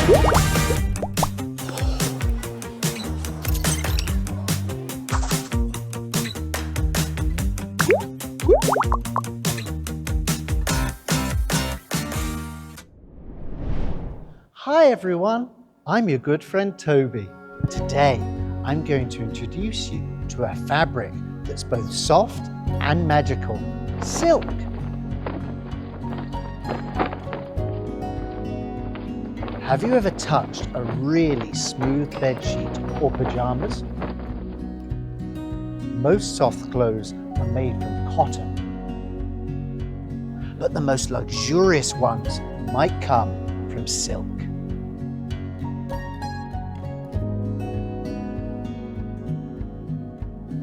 Hi everyone, I'm your good friend Toby. Today, I'm going to introduce you to a fabric that's both soft and magical, silk. Have you ever touched a really smooth bedsheet or pajamas? Most soft clothes are made from cotton, but the most luxurious ones might come from silk.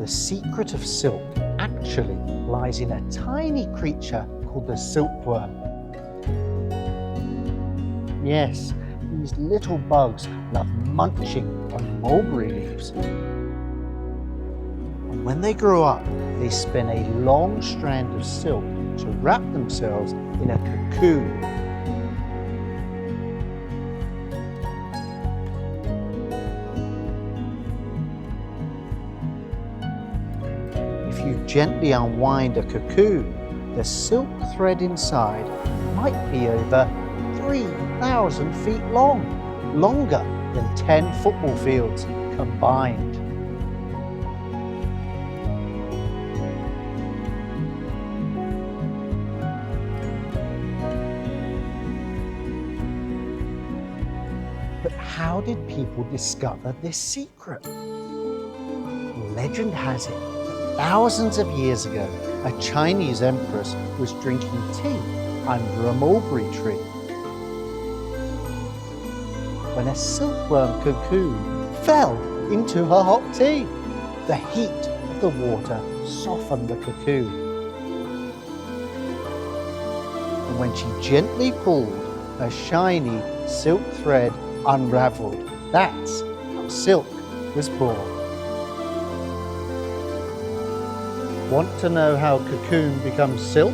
The secret of silk actually lies in a tiny creature called the silkworm. Yes, these little bugs love munching on mulberry leaves. And when they grow up, they spin a long strand of silk to wrap themselves in a cocoon. If you gently unwind a cocoon, the silk thread inside might be over 3,000 feet long, longer than 10 football fields combined. But how did people discover this secret? Legend has it that thousands of years ago, a Chinese empress was drinking tea under a mulberry tree when a silkworm cocoon fell into her hot tea. The heat of the water softened the cocoon. And when she gently pulled, a shiny silk thread unraveled. That's how silk was born. Want to know how cocoon becomes silk?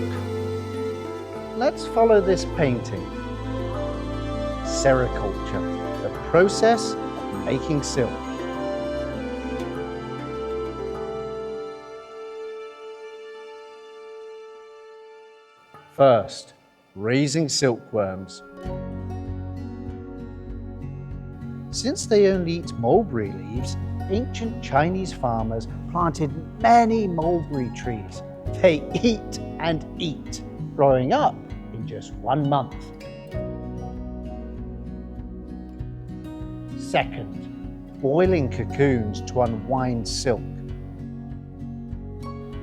Let's follow this painting. Sericulture, the process of making silk. First, raising silkworms. Since they only eat mulberry leaves, ancient Chinese farmers planted many mulberry trees. They eat and eat, growing up in just 1 month. Second, boiling cocoons to unwind silk.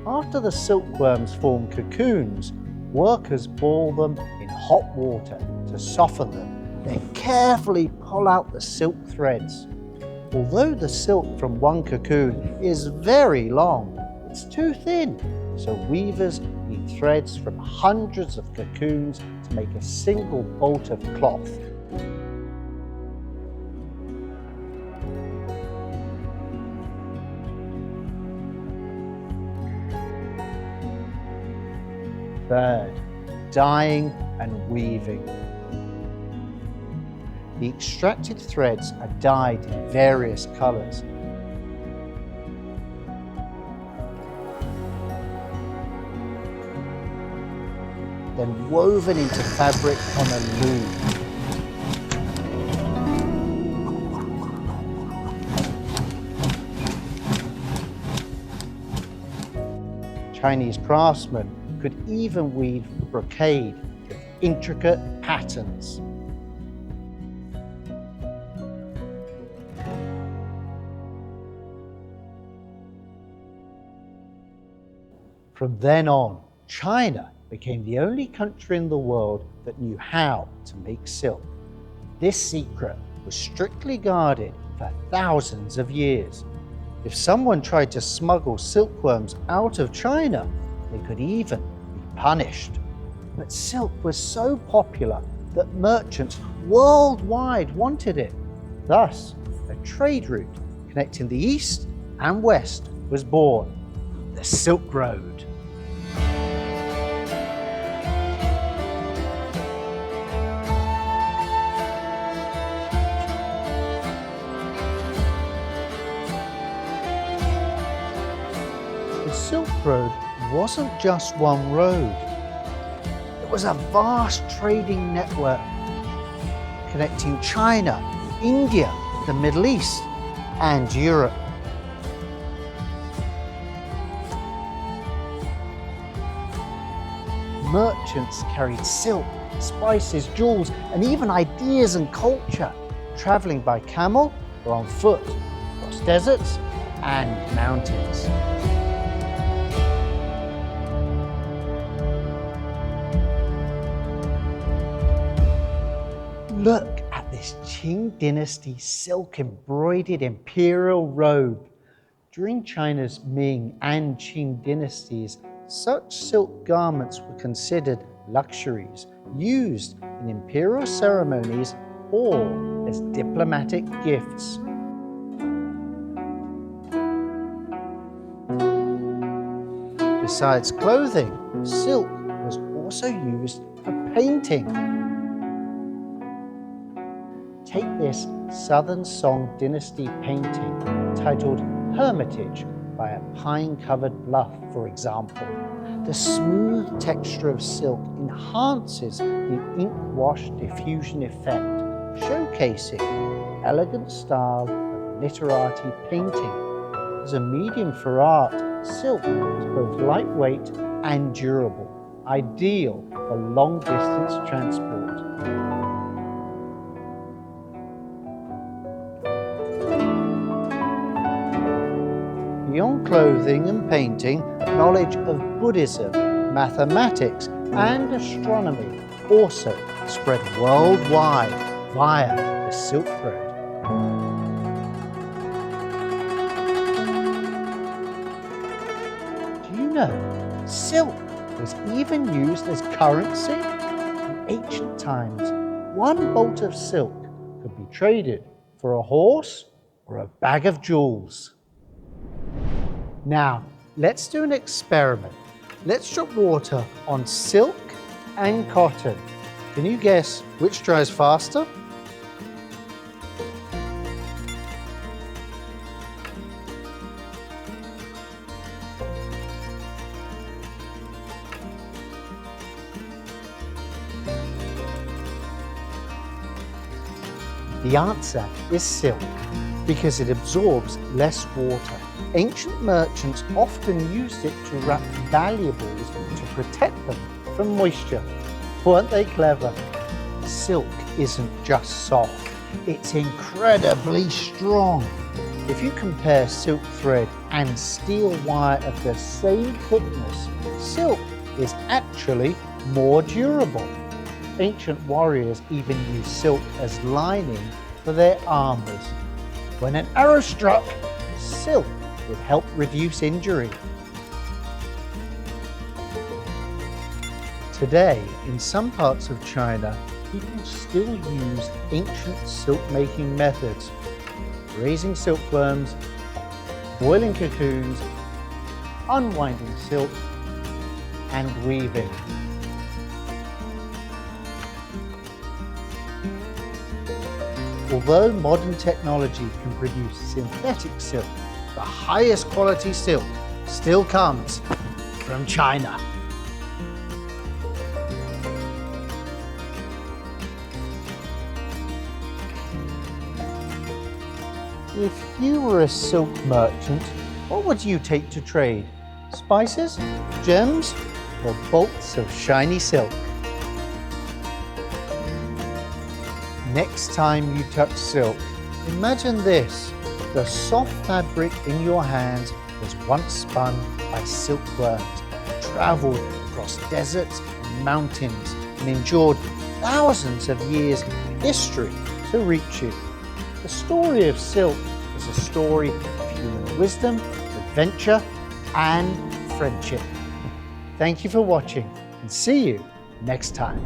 After the silkworms form cocoons, workers boil them in hot water to soften them, then carefully pull out the silk threads. Although the silk from one cocoon is very long, it's too thin, so weavers need threads from hundreds of cocoons to make a single bolt of cloth. Third, dyeing and weaving. The extracted threads are dyed in various colors. Then woven into fabric on a loom. Chinese craftsmen could even weave brocade with intricate patterns. From then on, China became the only country in the world that knew how to make silk. This secret was strictly guarded for thousands of years. If someone tried to smuggle silkworms out of China, they could even be punished. But silk was so popular that merchants worldwide wanted it. Thus, a trade route connecting the East and West was born, the Silk Road. Road wasn't just one road. It was a vast trading network connecting China, India, the Middle East, and Europe. Merchants carried silk, spices, jewels, and even ideas and culture, traveling by camel or on foot across deserts and mountains. Look at this Qing dynasty silk embroidered imperial robe. During China's Ming and Qing dynasties, such silk garments were considered luxuries used in imperial ceremonies or as diplomatic gifts. Besides clothing, silk was also used for painting. Take this Southern Song Dynasty painting titled Hermitage by a pine-covered bluff, for example. The smooth texture of silk enhances the ink wash diffusion effect, showcasing the elegant style of literati painting. As a medium for art, silk is both lightweight and durable, ideal for long-distance transport. Beyond clothing and painting, knowledge of Buddhism, mathematics, and astronomy also spread worldwide via the Silk Road. Do you know silk was even used as currency? In ancient times, one bolt of silk could be traded for a horse or a bag of jewels. Now, let's do an experiment. Let's drop water on silk and cotton. Can you guess which dries faster? The answer is silk, because it absorbs less water. Ancient merchants often used it to wrap valuables to protect them from moisture. Weren't they clever? Silk isn't just soft, it's incredibly strong. If you compare silk thread and steel wire of the same thickness, silk is actually more durable. Ancient warriors even used silk as lining for their armors. When an arrow struck, silk would help reduce injury. Today, in some parts of China, people still use ancient silk-making methods, raising silkworms, boiling cocoons, unwinding silk, and weaving. Although modern technology can produce synthetic silk, the highest quality silk still comes from China. If you were a silk merchant, what would you take to trade? Spices, gems, or bolts of shiny silk? Next time you touch silk, imagine this. The soft fabric in your hands was once spun by silkworms, traveled across deserts and mountains, and endured thousands of years of history to reach you. The story of silk is a story of human wisdom, adventure, and friendship. Thank you for watching, and see you next time.